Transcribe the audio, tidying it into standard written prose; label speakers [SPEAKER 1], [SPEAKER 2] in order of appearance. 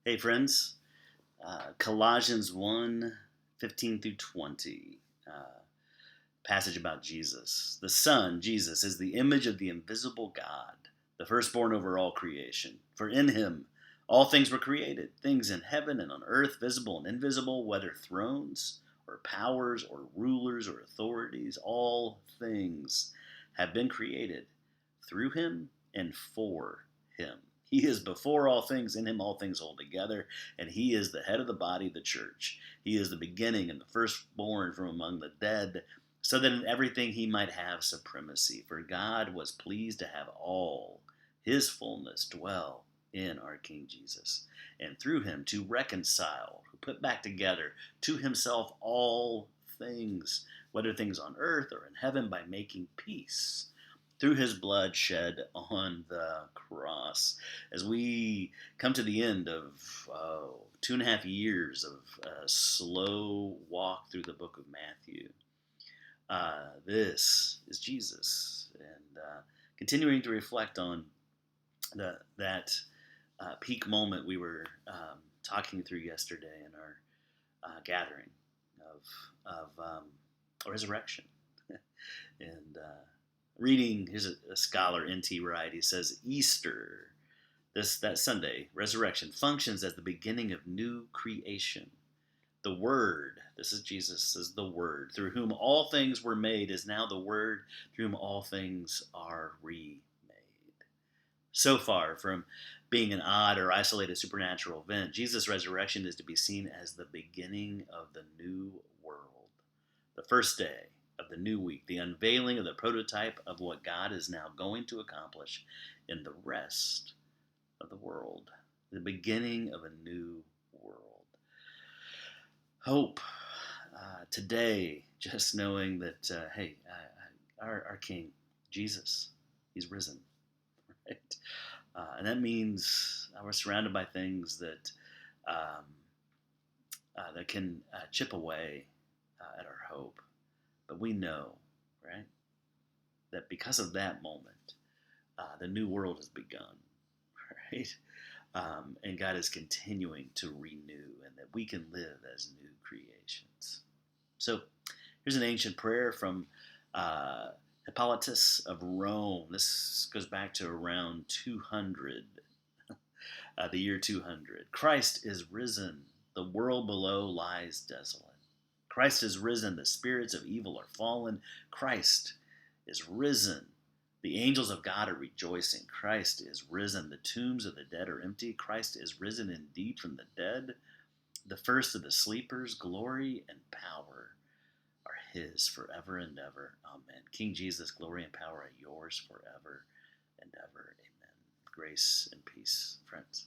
[SPEAKER 1] Hey, friends. Colossians 1:15 through 20. Passage about Jesus. The Son, Jesus, is the image of the invisible God, the firstborn over all creation. For in him all things were created, things in heaven and on earth, visible and invisible, whether thrones or powers or rulers or authorities, all things have been created through him and for him. He is before all things, in him all things hold together, and he is the head of the body, the church. He is the beginning and the firstborn from among the dead, so that in everything he might have supremacy. For God was pleased to have all his fullness dwell in our King Jesus, and through him to reconcile, who put back together to himself all things, whether things on earth or in heaven, by making peace through his blood shed on the cross. As we come to the end of 2.5 years of a slow walk through the book of Matthew, this is Jesus, and continuing to reflect on that peak moment we were talking through yesterday in our gathering of resurrection. And reading, here's a scholar, N.T. Wright. He says Easter, that Sunday, resurrection, functions as the beginning of new creation. The Word, this is Jesus, is the Word, through whom all things were made, is now the Word through whom all things are remade. So far from being an odd or isolated supernatural event, Jesus' resurrection is to be seen as the beginning of the new world, the first day of the new week, the unveiling of the prototype of what God is now going to accomplish in the rest of the world, the beginning of a new world. Hope today, just knowing that, hey, our King, Jesus, he's risen, right? And that means we're surrounded by things um, that can chip away at our hope. But we know, right, that because of that moment, the new world has begun, right? And God is continuing to renew, and that we can live as new creations. So here's an ancient prayer from Hippolytus of Rome. This goes back to around 200, the year 200. Christ is risen. The world below lies desolate. Christ is risen. The spirits of evil are fallen. Christ is risen. The angels of God are rejoicing. Christ is risen. The tombs of the dead are empty. Christ is risen indeed from the dead. The first of the sleepers, glory and power are his forever and ever. Amen. King Jesus, glory and power are yours forever and ever. Amen. Grace and peace, friends.